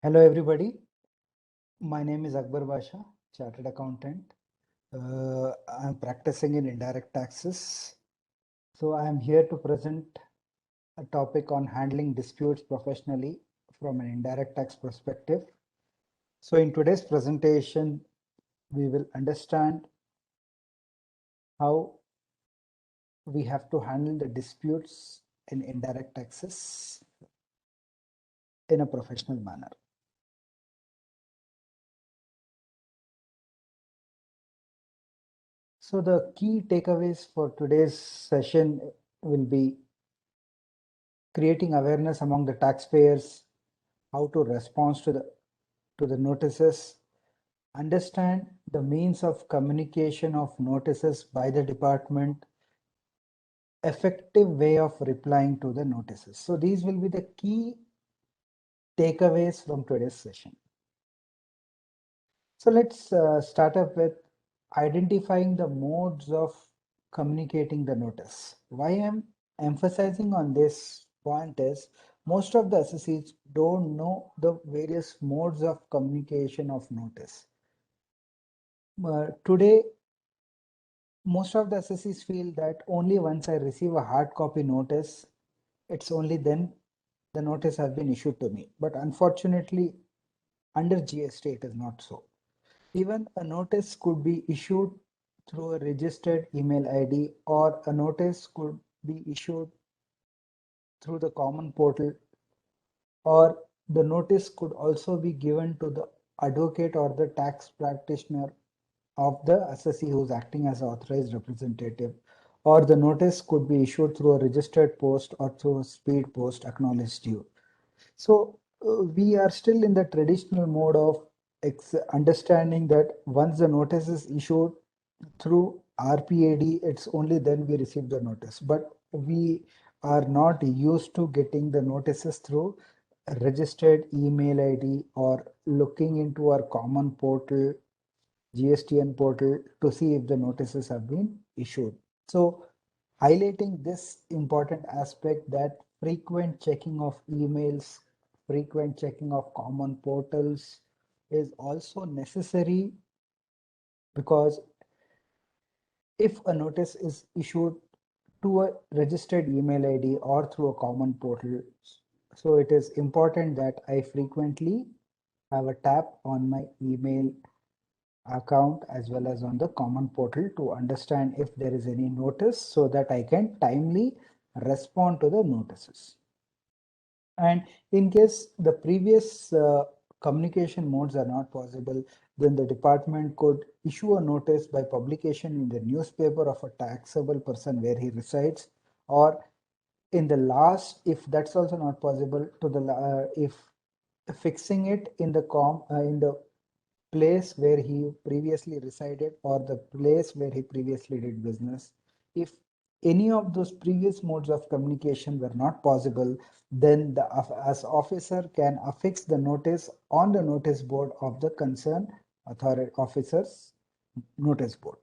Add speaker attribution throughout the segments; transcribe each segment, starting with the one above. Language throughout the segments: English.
Speaker 1: Hello, everybody. My name is Akbar Basha, Chartered Accountant. I'm practicing in indirect taxes. So I am here to present a topic on handling disputes professionally from an indirect tax perspective. So in today's presentation, we will understand how we have to handle the disputes in indirect taxes in a professional manner. So the key takeaways for today's session will be creating awareness among the taxpayers, how to respond to the notices, understand the means of communication of notices by the department, effective way of replying to the notices. So these will be the key takeaways from today's session. So let's start up with identifying the modes of communicating the notice. Why I'm emphasizing on this point is most of the associates don't know the various modes of communication of notice. Today, most of the associates feel that only once I receive a hard copy notice, it's only then the notice has been issued to me. But unfortunately, under GST, it is not so. Even a notice could be issued through a registered email ID, or a notice could be issued through the common portal, or the notice could also be given to the advocate or the tax practitioner of the assessee who's acting as authorized representative, or the notice could be issued through a registered post or through a speed post acknowledged due. So we are still in the traditional mode of understanding that once the notice is issued through RPAD, it's only then we receive the notice. But we are not used to getting the notices through a registered email ID or looking into our common portal, GSTN portal, to see if the notices have been issued. So highlighting this important aspect, that frequent checking of emails, frequent checking of common portals is also necessary, because if a notice is issued to a registered email ID or through a common portal, so it is important that I frequently have a tap on my email account as well as on the common portal to understand if there is any notice, so that I can timely respond to the notices. And in case the previous communication modes are not possible, then the department could issue a notice by publication in the newspaper of a taxable person where he resides, or in the last, if that's also not possible, to the if fixing it in the in the place where he previously resided or the place where he previously did business. If any of those previous modes of communication were not possible, then the as officer can affix the notice on the notice board of the concerned authority officer's notice board.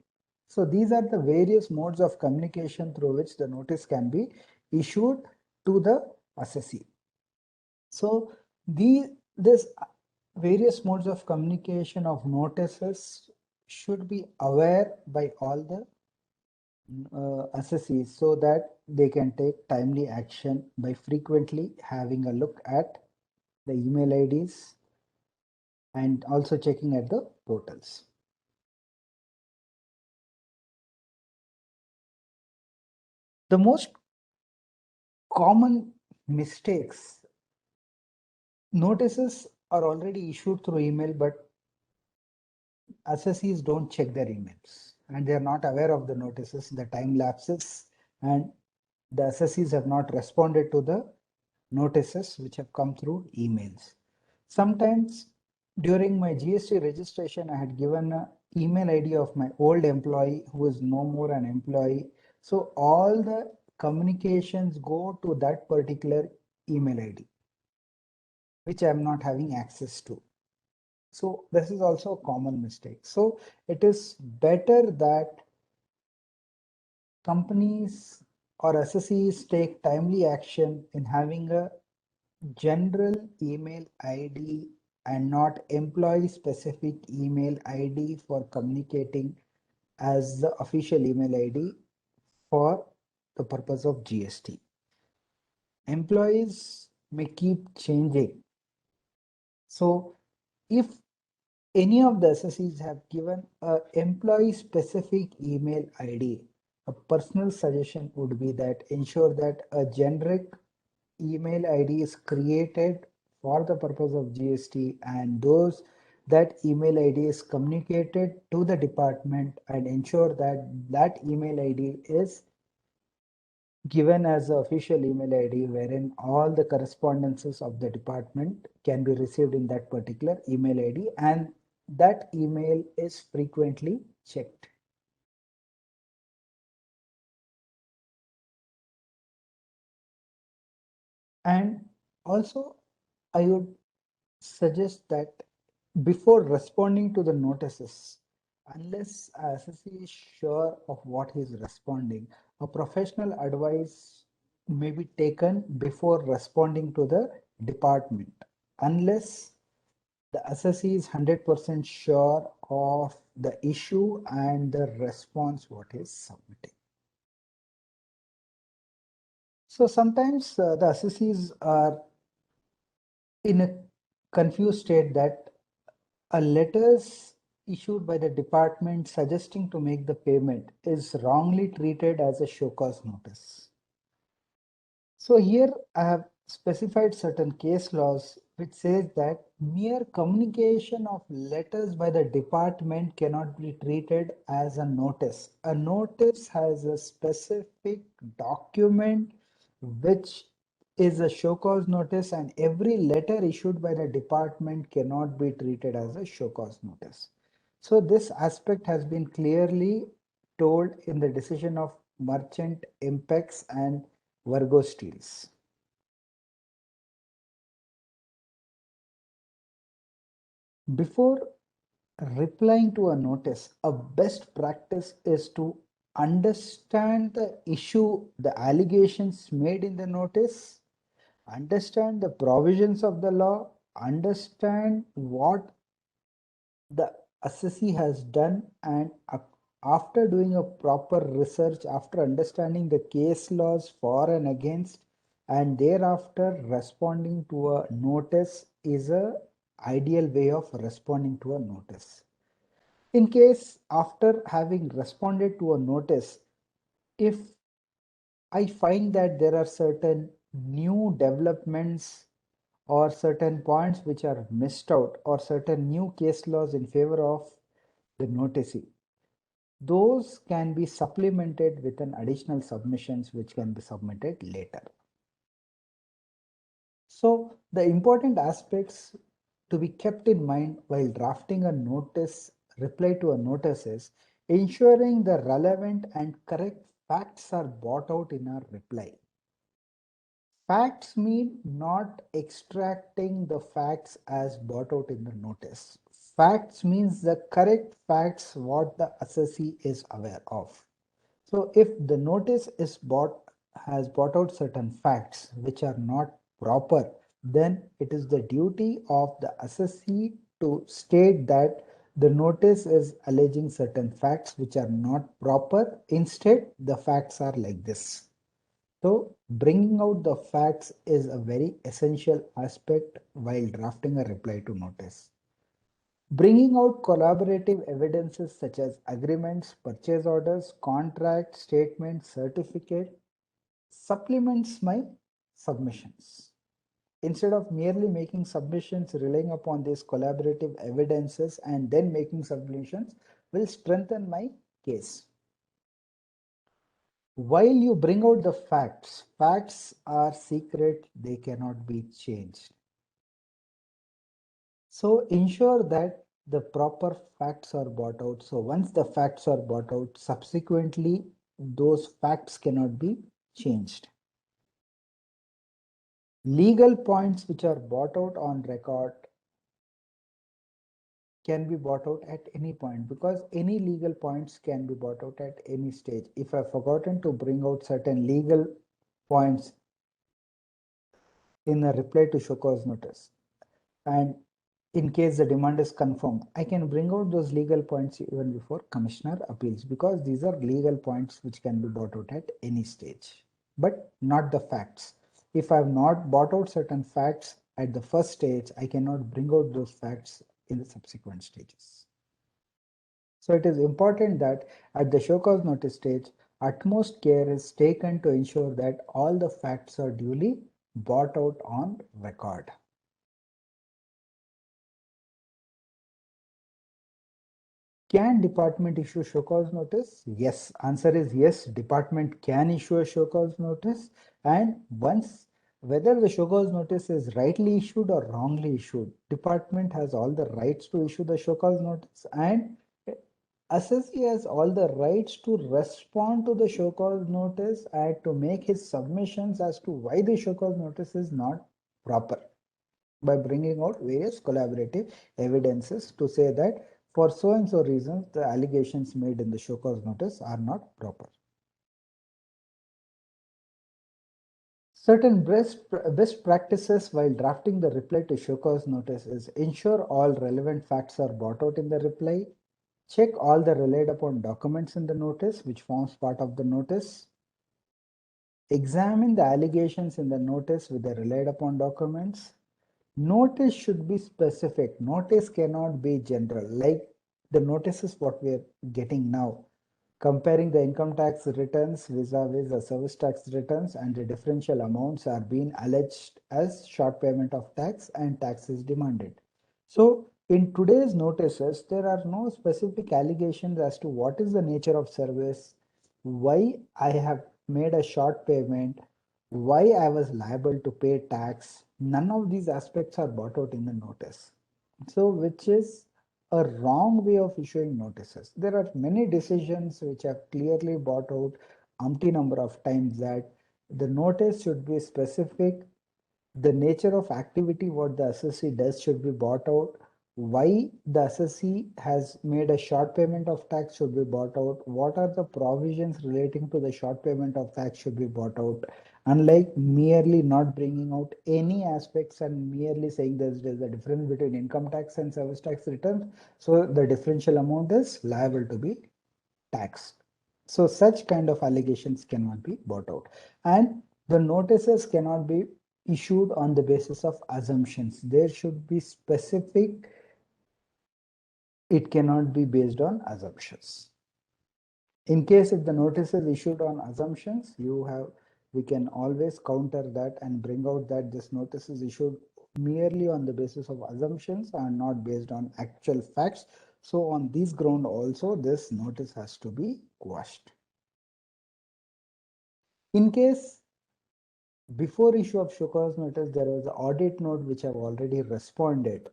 Speaker 1: So these are the various modes of communication through which the notice can be issued to the assessee. So this various modes of communication of notices should be aware by all the assessees, so that they can take timely action by frequently having a look at the email IDs and also checking at the portals. The most common mistakes: notices are already issued through email, but assessees don't check their emails and they are not aware of the notices, the time lapses, and the assessees have not responded to the notices which have come through emails. Sometimes during my GST registration, I had given an email ID of my old employee who is no more an employee. So all the communications go to that particular email ID, which I am not having access to. So this is also a common mistake. So it is better that companies or assessees take timely action in having a general email ID and not employee specific email ID for communicating as the official email ID for the purpose of GST. Employees may keep changing. So if any of the SSEs have given a employee specific email ID, a personal suggestion would be that ensure that a generic email ID is created for the purpose of GST, and that email ID is communicated to the department, and ensure that that email ID is given as the official email ID wherein all the correspondences of the department can be received in that particular email ID, and that email is frequently checked. And also, I would suggest that before responding to the notices, unless assessee is sure of what he is responding, a professional advice may be taken before responding to the department, unless the assessee is 100% sure of the issue and the response what is submitting. So sometimes the assessees are in a confused state that a letters issued by the department suggesting to make the payment is wrongly treated as a show cause notice. So here I have specified certain case laws which says that mere communication of letters by the department cannot be treated as a notice. A notice has a specific document which is a show cause notice, and every letter issued by the department cannot be treated as a show cause notice. So this aspect has been clearly told in the decision of Merchant, Impex and Virgo Steels. Before replying to a notice, a best practice is to understand the issue, the allegations made in the notice, understand the provisions of the law, understand what the assessee has done, and after doing a proper research, after understanding the case laws for and against, and thereafter responding to a notice is a ideal way of responding to a notice. In case after having responded to a notice, if I find that there are certain new developments or certain points which are missed out, or certain new case laws in favor of the noticee, those can be supplemented with an additional submissions which can be submitted later. So the important aspects to be kept in mind while drafting a notice, reply to a notice, is ensuring the relevant and correct facts are brought out in our reply. Facts mean not extracting the facts as brought out in the notice. Facts means the correct facts what the assessee is aware of. So if the notice has brought out certain facts which are not proper, then it is the duty of the assessee to state that the notice is alleging certain facts which are not proper. Instead, the facts are like this. So bringing out the facts is a very essential aspect while drafting a reply to notice. Bringing out collaborative evidences such as agreements, purchase orders, contract, statement, certificate supplements my submissions. Instead of merely making submissions relying upon these collaborative evidences and then making submissions will strengthen my case. While you bring out the facts, facts are secret, they cannot be changed. So ensure that the proper facts are brought out. So once the facts are brought out, subsequently, those facts cannot be changed. Legal points which are brought out on record can be brought out at any point, because any legal points can be brought out at any stage. If I've forgotten to bring out certain legal points in a reply to show cause notice, and in case the demand is confirmed, I can bring out those legal points even before commissioner appeals, because these are legal points which can be brought out at any stage, but not the facts. If I have not brought out certain facts at the first stage, I cannot bring out those facts in the subsequent stages. So it is important that at the show cause notice stage, utmost care is taken to ensure that all the facts are duly brought out on record. Can department issue show cause notice? Yes. Answer is yes. Department can issue a show cause notice, and once whether the show cause notice is rightly issued or wrongly issued, department has all the rights to issue the show cause notice, and assessee has all the rights to respond to the show cause notice and to make his submissions as to why the show cause notice is not proper, by bringing out various collaborative evidences to say that for so and so reasons, the allegations made in the show cause notice are not proper. Certain best practices while drafting the reply to show cause notice is ensure all relevant facts are brought out in the reply, check all the relied upon documents in the notice which forms part of the notice, examine the allegations in the notice with the relied upon documents. Notice should be specific. Notice cannot be general. Like the notices what we are getting now, comparing the income tax returns vis-a-vis the service tax returns, and the differential amounts are being alleged as short payment of tax and tax is demanded. So in today's notices, there are no specific allegations as to what is the nature of service, why I have made a short payment, why I was liable to pay tax. None of these aspects are brought out in the notice. So, which is a wrong way of issuing notices. There are many decisions which have clearly brought out umpty number of times that the notice should be specific, the nature of activity what the assessee does should be brought out, why the assessee has made a short payment of tax should be brought out, what are the provisions relating to the short payment of tax should be brought out, unlike merely not bringing out any aspects and merely saying there's a difference between income tax and service tax returns, so the differential amount is liable to be taxed. So such kind of allegations cannot be brought out, and the notices cannot be issued on the basis of assumptions. There should be specific, it cannot be based on assumptions. In case if the notice is issued on assumptions, we can always counter that and bring out that this notice is issued merely on the basis of assumptions and not based on actual facts. So on this ground also, this notice has to be quashed. In case before issue of show cause notice, there was an audit note which I've already responded.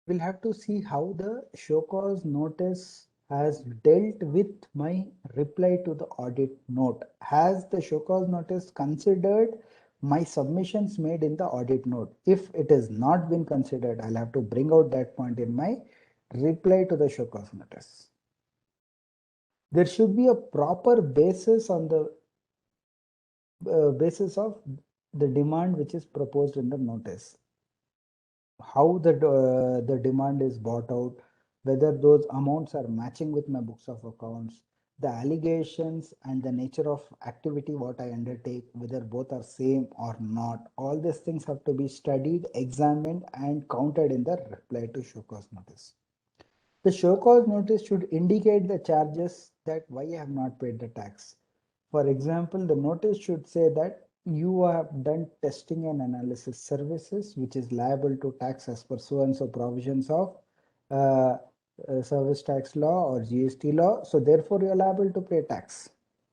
Speaker 1: We'll have to see how the show cause notice has dealt with my reply to the audit note. Has the show cause notice considered my submissions made in the audit note? If it has not been considered, I'll have to bring out that point in my reply to the show cause notice. There should be a proper basis on the basis of the demand which is proposed in the notice, how the demand is bought out, whether those amounts are matching with my books of accounts, the allegations and the nature of activity what I undertake, whether both are same or not. All these things have to be studied, examined, and counted in the reply to show cause notice. The show cause notice should indicate the charges that why I have not paid the tax. For example, the notice should say that you have done testing and analysis services, which is liable to tax as per so and so provisions of uh, service tax law or GST law. So therefore, you are liable to pay tax.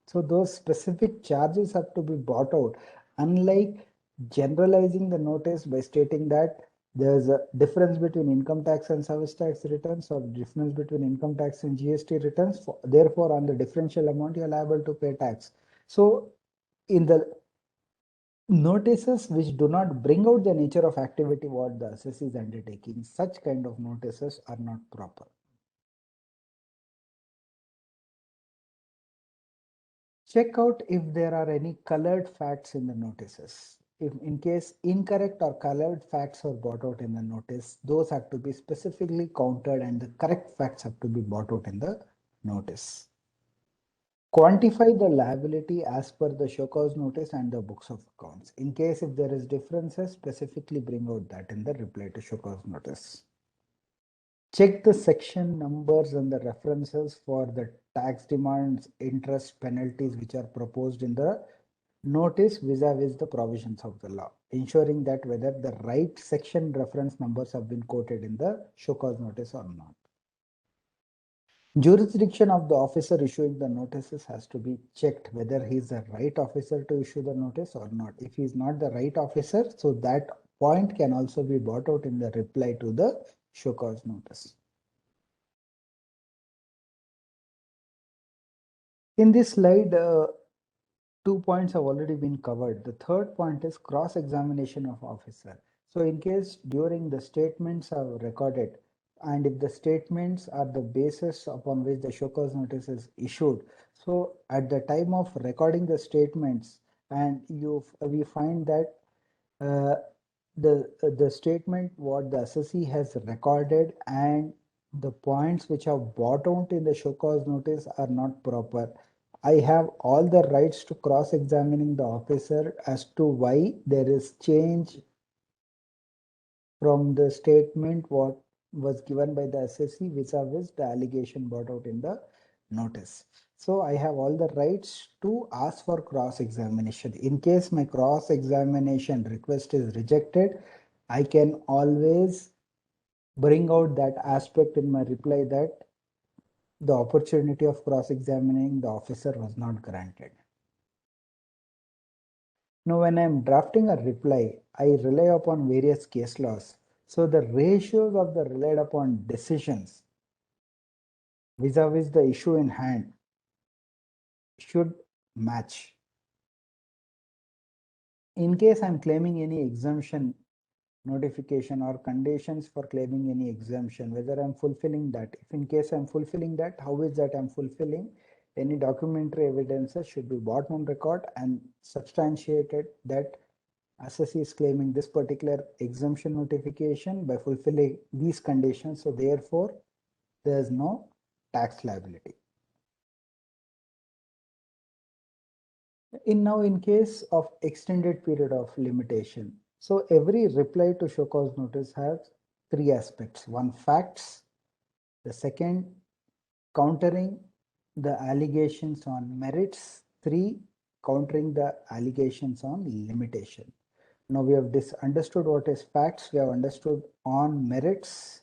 Speaker 1: So those specific charges have to be brought out, unlike generalizing the notice by stating that there's a difference between income tax and service tax returns, or difference between income tax and GST returns. Therefore, on the differential amount, you're liable to pay tax. So in the notices which do not bring out the nature of activity what the assessee is undertaking, such kind of notices are not proper. Check out if there are any colored facts in the notices. if in case incorrect or colored facts are brought out in the notice, those have to be specifically counted and the correct facts have to be brought out in the notice. Quantify the liability as per the show cause notice and the books of accounts. In case if there is differences, specifically bring out that in the reply to show cause notice. Check the section numbers and the references for the tax demands, interest, penalties which are proposed in the notice vis-a-vis the provisions of the law, ensuring that whether the right section reference numbers have been quoted in the show cause notice or not. Jurisdiction of the officer issuing the notices has to be checked whether he is the right officer to issue the notice or not. If he is not the right officer, so that point can also be brought out in the reply to the show cause notice. In this slide, 2 points have already been covered. The third point is cross-examination of officer. So in case during the statements are recorded, and if the statements are the basis upon which the show cause notice is issued, so at the time of recording the statements, and we find that the statement what the assessee has recorded and the points which are brought out in the show cause notice are not proper. I have all the rights to cross-examining the officer as to why there is change from the statement what was given by the assessee vis-a-vis the allegation brought out in the notice. So I have all the rights to ask for cross-examination. In case my cross-examination request is rejected, I can always bring out that aspect in my reply that the opportunity of cross-examining the officer was not granted. Now, when I'm drafting a reply, I rely upon various case laws. So the ratios of the relied upon decisions vis-a-vis the issue in hand should match. In case I'm claiming any exemption notification or conditions for claiming any exemption, whether I'm fulfilling that. If in case I'm fulfilling that, how is that I'm fulfilling? Any documentary evidences should be brought on record and substantiated that assessee is claiming this particular exemption notification by fulfilling these conditions. So therefore, there is no tax liability. In case of extended period of limitation, so every reply to show cause notice has three aspects. One, facts. The second, countering the allegations on merits. Three, countering the allegations on limitation. Now we have understood what is facts. We have understood on merits.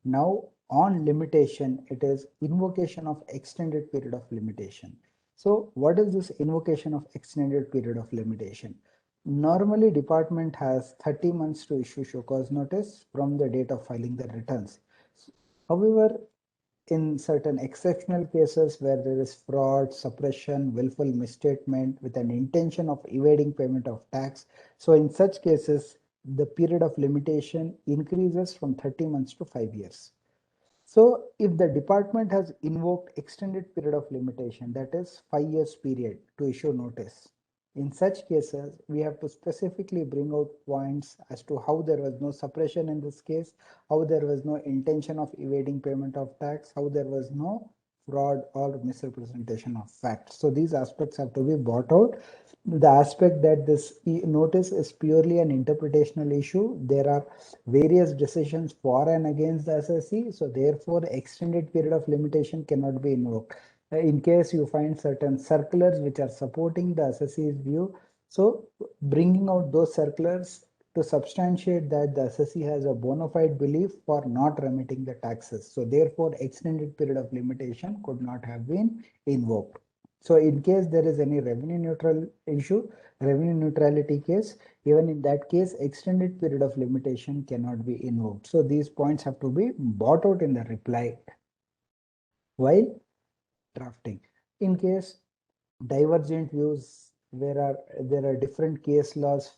Speaker 1: Now on limitation, it is invocation of extended period of limitation. So what is this invocation of extended period of limitation? Normally department has 30 months to issue show cause notice from the date of filing the returns. However, in certain exceptional cases where there is fraud, suppression, willful misstatement with an intention of evading payment of tax. So in such cases, the period of limitation increases from 30 months to 5 years. So if the department has invoked extended period of limitation, that is 5 years period to issue notice, in such cases, we have to specifically bring out points as to how there was no suppression in this case, how there was no intention of evading payment of tax, how there was no fraud or misrepresentation of facts. So these aspects have to be brought out. The aspect that this notice is purely an interpretational issue. There are various decisions for and against the assessee. So therefore, extended period of limitation cannot be invoked. In case you find certain circulars which are supporting the assessee's view, so bringing out those circulars to substantiate that the assessee has a bona fide belief for not remitting the taxes. So therefore, extended period of limitation could not have been invoked. So in case there is any revenue neutral issue, revenue neutrality case, even in that case, extended period of limitation cannot be invoked. So these points have to be brought out in the reply while drafting. In case divergent views, there are different case laws,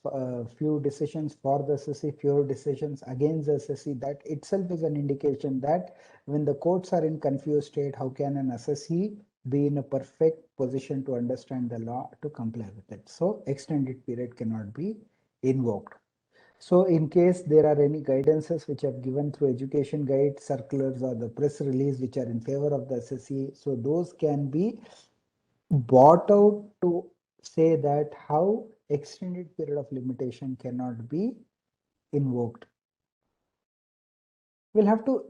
Speaker 1: few decisions for the assessee, few decisions against the assessee. That itself is an indication that when the courts are in confused state, how can an assessee be in a perfect position to understand the law to comply with it? So extended period cannot be invoked. So in case there are any guidances which are given through education guide, circulars or the press release which are in favor of the SSE, so those can be bought out to say that how extended period of limitation cannot be invoked. We'll have to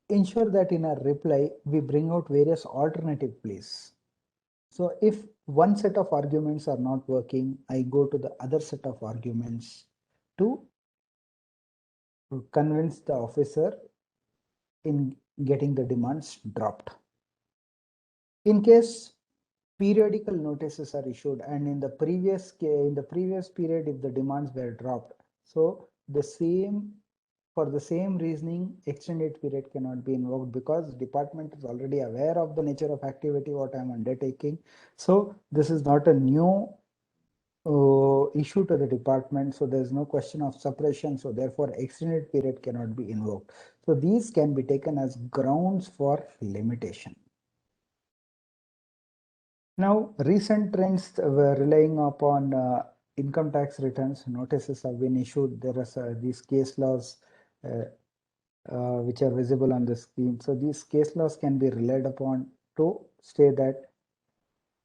Speaker 1: ensure that in our reply, we bring out various alternative pleas. So if one set of arguments are not working, I go to the other set of arguments to convince the officer in getting the demands dropped. In case periodical notices are issued and in the previous period if the demands were dropped, so for the same reasoning extended period cannot be invoked because department is already aware of the nature of activity what I am undertaking. So this is not a new issue to the department, so there is no question of suppression, so therefore extended period cannot be invoked. So these can be taken as grounds for limitation. Now, recent trends were relying upon income tax returns. Notices have been issued. There are these case laws which are visible on the screen. So these case laws can be relied upon to state that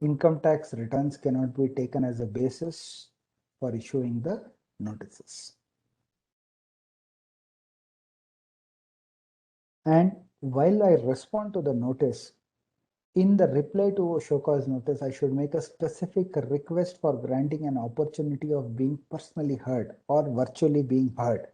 Speaker 1: income tax returns cannot be taken as a basis for issuing the notices. And while I respond to the notice, in the reply to show cause notice, I should make a specific request for granting an opportunity of being personally heard or virtually being heard.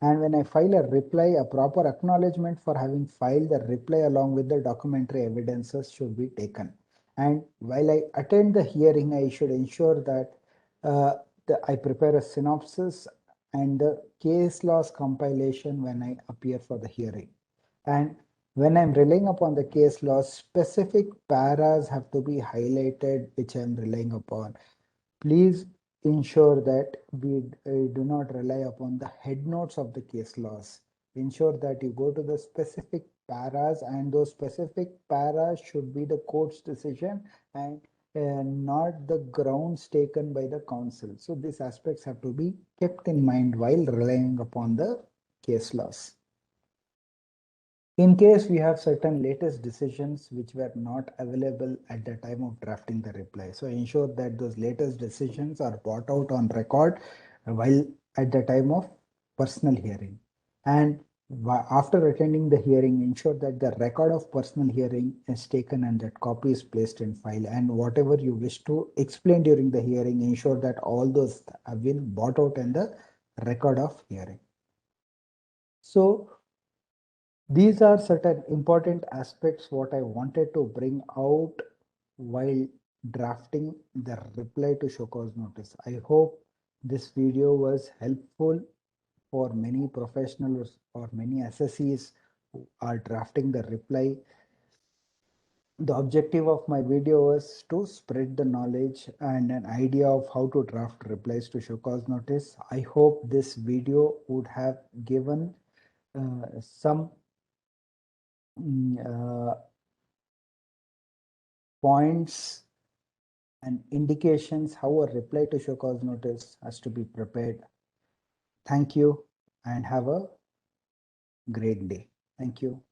Speaker 1: And when I file a reply, a proper acknowledgement for having filed the reply along with the documentary evidences should be taken. And while I attend the hearing, I should ensure that I prepare a synopsis and the case laws compilation when I appear for the hearing. And when I'm relying upon the case law, specific paras have to be highlighted, which I'm relying upon. Please ensure that we do not rely upon the head notes of the case laws. Ensure that you go to the specific paras, and those specific paras should be the court's decision and not the grounds taken by the counsel. So these aspects have to be kept in mind while relying upon the case laws. In case we have certain latest decisions which were not available at the time of drafting the reply. So ensure that those latest decisions are brought out on record while at the time of personal hearing. And after attending the hearing, ensure that the record of personal hearing is taken and that copy is placed in file. And whatever you wish to explain during the hearing, ensure that all those have been brought out in the record of hearing. So these are certain important aspects what I wanted to bring out while drafting the reply to show cause notice. I hope this video was helpful for many professionals or many assessees who are drafting the reply. The objective of my video was to spread the knowledge and an idea of how to draft replies to show cause notice. I hope this video would have given some points and indications how a reply to show cause notice has to be prepared. Thank you and have a great day. Thank you.